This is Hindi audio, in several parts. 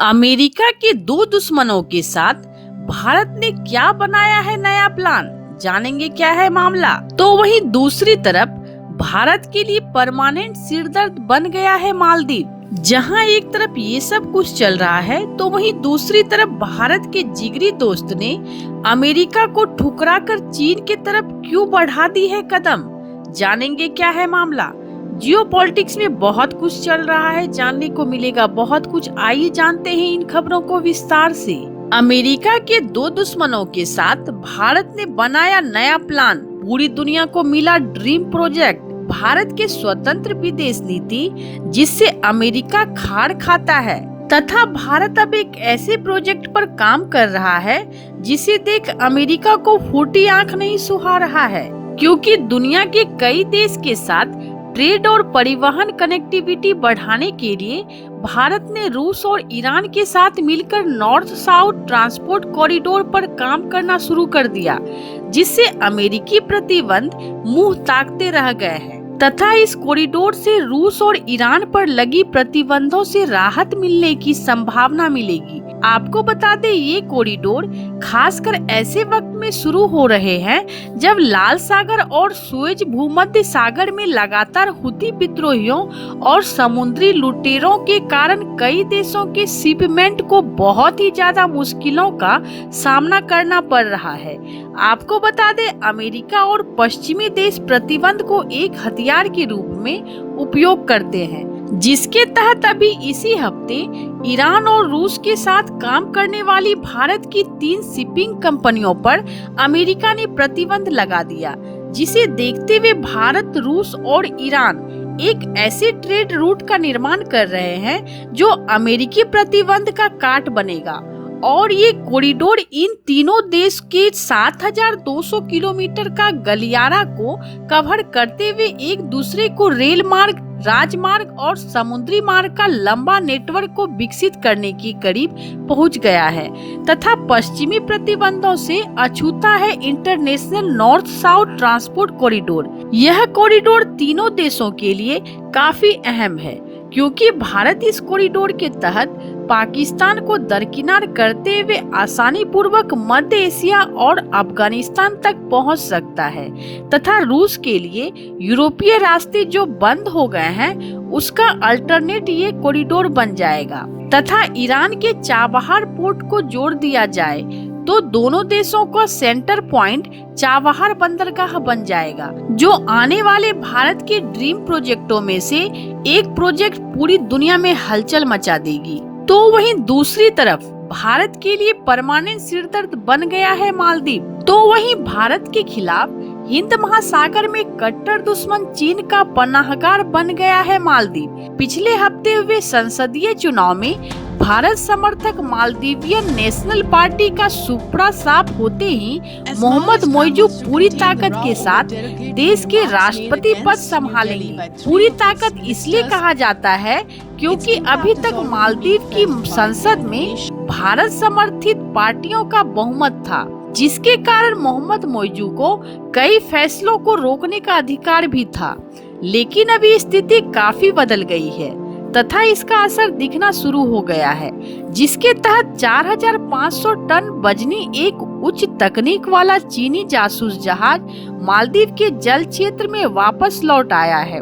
अमेरिका के दो दुश्मनों के साथ भारत ने क्या बनाया है नया प्लान, जानेंगे क्या है मामला। तो वहीं दूसरी तरफ भारत के लिए परमानेंट सिरदर्द बन गया है मालदीव। जहां एक तरफ ये सब कुछ चल रहा है तो वहीं दूसरी तरफ भारत के जिगरी दोस्त ने अमेरिका को ठुकराकर चीन के तरफ क्यों बढ़ा दी है कदम, जानेंगे क्या है मामला। जियोपॉलिटिक्स में बहुत कुछ चल रहा है, जानने को मिलेगा बहुत कुछ। आइए जानते हैं इन खबरों को विस्तार से। अमेरिका के दो दुश्मनों के साथ भारत ने बनाया नया प्लान, पूरी दुनिया को मिला ड्रीम प्रोजेक्ट। भारत के स्वतंत्र विदेश नीति जिससे अमेरिका खाड़ खाता है तथा भारत अब एक ऐसे प्रोजेक्ट पर काम कर रहा है जिसे देख अमेरिका को फूटी आंख नहीं सुहा रहा है, क्योंकि दुनिया के कई देश के साथ ट्रेड और परिवहन कनेक्टिविटी बढ़ाने के लिए भारत ने रूस और ईरान के साथ मिलकर नॉर्थ साउथ ट्रांसपोर्ट कॉरिडोर पर काम करना शुरू कर दिया, जिससे अमेरिकी प्रतिबंध मुंह ताकते रह गए हैं तथा इस कॉरिडोर से रूस और ईरान पर लगी प्रतिबंधों से राहत मिलने की संभावना मिलेगी। आपको बता दें ये कॉरिडोर खासकर ऐसे वक्त में शुरू हो रहे हैं जब लाल सागर और सुएज भूमध्य सागर में लगातार हुती विद्रोहियों और समुद्री लुटेरों के कारण कई देशों के शिपमेंट को बहुत ही ज्यादा मुश्किलों का सामना करना पड़ रहा है। आपको बता दें अमेरिका और पश्चिमी देश प्रतिबंध को एक हथियार के रूप में उपयोग करते हैं, जिसके तहत अभी इसी हफ्ते ईरान और रूस के साथ काम करने वाली भारत की 3 शिपिंग कंपनियों पर अमेरिका ने प्रतिबंध लगा दिया, जिसे देखते हुए भारत, रूस और ईरान एक ऐसे ट्रेड रूट का निर्माण कर रहे हैं जो अमेरिकी प्रतिबंध का काट बनेगा। और ये कॉरिडोर इन तीनों देश के 7,200 किलोमीटर का गलियारा को कवर करते हुए एक दूसरे को रेल मार्ग, राजमार्ग और समुद्री मार्ग का लंबा नेटवर्क को विकसित करने की करीब पहुंच गया है तथा पश्चिमी प्रतिबंधों से अछूता है international north south transport corridor. यह कॉरिडोर तीनों देशों के लिए काफी अहम है, क्योंकि भारत इस कॉरिडोर के तहत पाकिस्तान को दरकिनार करते हुए आसानी पूर्वक मध्य एशिया और अफगानिस्तान तक पहुंच सकता है तथा रूस के लिए यूरोपीय रास्ते जो बंद हो गए हैं उसका अल्टरनेट ये कॉरिडोर बन जाएगा तथा ईरान के चाबहार पोर्ट को जोड़ दिया जाए तो दोनों देशों का सेंटर पॉइंट चाबहार बंदरगाह बन जाएगा, जो आने वाले भारत के ड्रीम प्रोजेक्टों में से एक प्रोजेक्ट पूरी दुनिया में हलचल मचा देगी। तो वहीं दूसरी तरफ भारत के लिए परमानेंट सिरदर्द बन गया है मालदीव। तो वहीं भारत के खिलाफ हिंद महासागर में कट्टर दुश्मन चीन का पनाहगार बन गया है मालदीव। पिछले हफ्ते हुए संसदीय चुनाव में भारत समर्थक मालदीवियन नेशनल पार्टी का सुपड़ा साफ होते ही मोहम्मद मोइजू पूरी ताकत के साथ देश के राष्ट्रपति पद संभालेंगे। पूरी ताकत इसलिए कहा जाता है क्योंकि अभी तक मालदीव की संसद में भारत समर्थित पार्टियों का बहुमत था, जिसके कारण मोहम्मद मोइजू को कई फैसलों को रोकने का अधिकार भी था। लेकिन अभी स्थिति काफी बदल गई है तथा इसका असर दिखना शुरू हो गया है, जिसके तहत 4,500 टन वजनी एक उच्च तकनीक वाला चीनी जासूस जहाज मालदीव के जल क्षेत्र में वापस लौट आया है,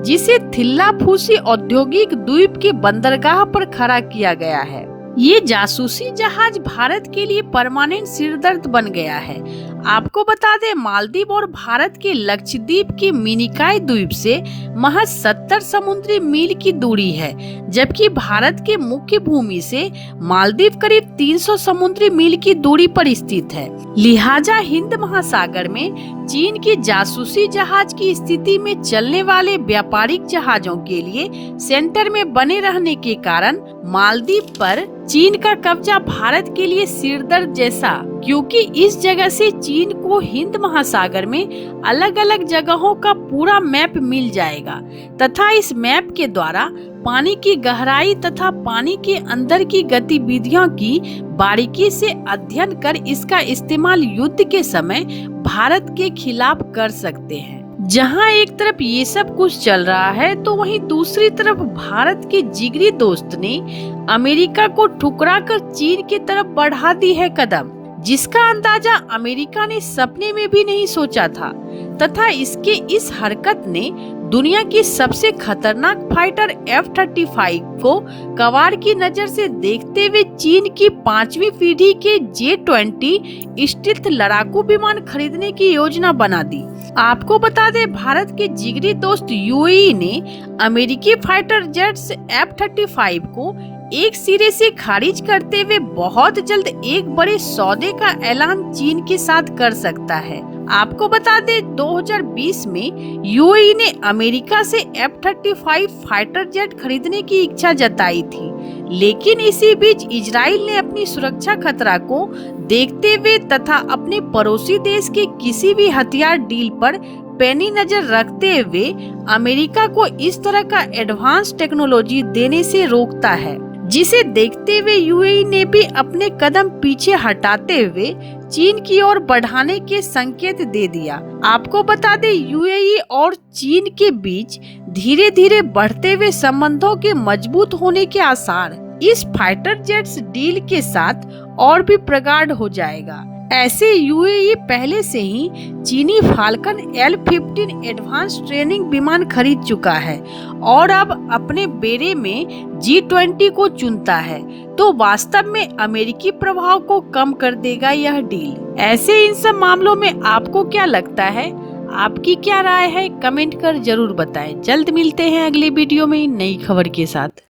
जिसे थिल्लाफूसी औद्योगिक द्वीप के बंदरगाह पर खड़ा किया गया है। ये जासूसी जहाज भारत के लिए परमानेंट सिरदर्द बन गया है। आपको बता दें मालदीव और भारत के लक्षद्वीप के मिनिकॉय द्वीप से महज 70 समुद्री मील की दूरी है, जबकि भारत के मुख्य भूमि से मालदीव करीब 300 समुद्री मील की दूरी पर स्थित है। लिहाजा हिंद महासागर में चीन की जासूसी जहाज की स्थिति में चलने वाले व्यापारिक जहाजों के लिए सेंटर में बने रहने के कारण मालदीव पर चीन का कब्जा भारत के लिए सिरदर्द जैसा, क्योंकि इस जगह से चीन को हिंद महासागर में अलग अलग जगहों का पूरा मैप मिल जाएगा तथा इस मैप के द्वारा पानी की गहराई तथा पानी के अंदर की गतिविधियों की बारीकी से अध्ययन कर इसका इस्तेमाल युद्ध के समय भारत के खिलाफ कर सकते हैं। जहां एक तरफ ये सब कुछ चल रहा है तो वहीं दूसरी तरफ भारत के जिगरी दोस्त ने अमेरिका को ठुकराकर चीन की तरफ बढ़ा दी है कदम, जिसका अंदाजा अमेरिका ने सपने में भी नहीं सोचा था। तथा इसके इस हरकत ने दुनिया की सबसे खतरनाक फाइटर F-35 को कवार की नजर से देखते हुए चीन की 5वीं पीढ़ी के J-20 स्टील्थ लड़ाकू विमान खरीदने की योजना बना दी। आपको बता दें, भारत के जिगरी दोस्त यूएई ने अमेरिकी फाइटर जेट्स F-35 को एक सिरे से खारिज करते हुए बहुत जल्द एक बड़े सौदे का ऐलान चीन के साथ कर सकता है। आपको बता दें, 2020 में यूएई ने अमेरिका से F-35 फाइटर जेट खरीदने की इच्छा जताई थी, लेकिन इसी बीच इजराइल ने अपनी सुरक्षा खतरा को देखते हुए तथा अपने पड़ोसी देश के किसी भी हथियार डील पर पैनी नजर रखते हुए अमेरिका को इस तरह का एडवांस टेक्नोलॉजी देने से रोकता है, जिसे देखते हुए यूएई ने भी अपने कदम पीछे हटाते हुए चीन की ओर बढ़ाने के संकेत दे दिया। आपको बता दें, यूएई और चीन के बीच धीरे धीरे बढ़ते हुए संबंधों के मजबूत होने के आसार इस फाइटर जेट्स डील के साथ और भी प्रगाढ़ हो जाएगा। ऐसे यूएई पहले से ही चीनी फाल्कन L-15 एडवांस ट्रेनिंग विमान खरीद चुका है और अब अपने बेड़े में J-20 को चुनता है, तो वास्तव में अमेरिकी प्रभाव को कम कर देगा यह डील। ऐसे इन सब मामलों में आपको क्या लगता है? आपकी क्या राय है? कमेंट कर जरूर बताएं। जल्द मिलते हैं अगले वीडियो में नई खबर के साथ।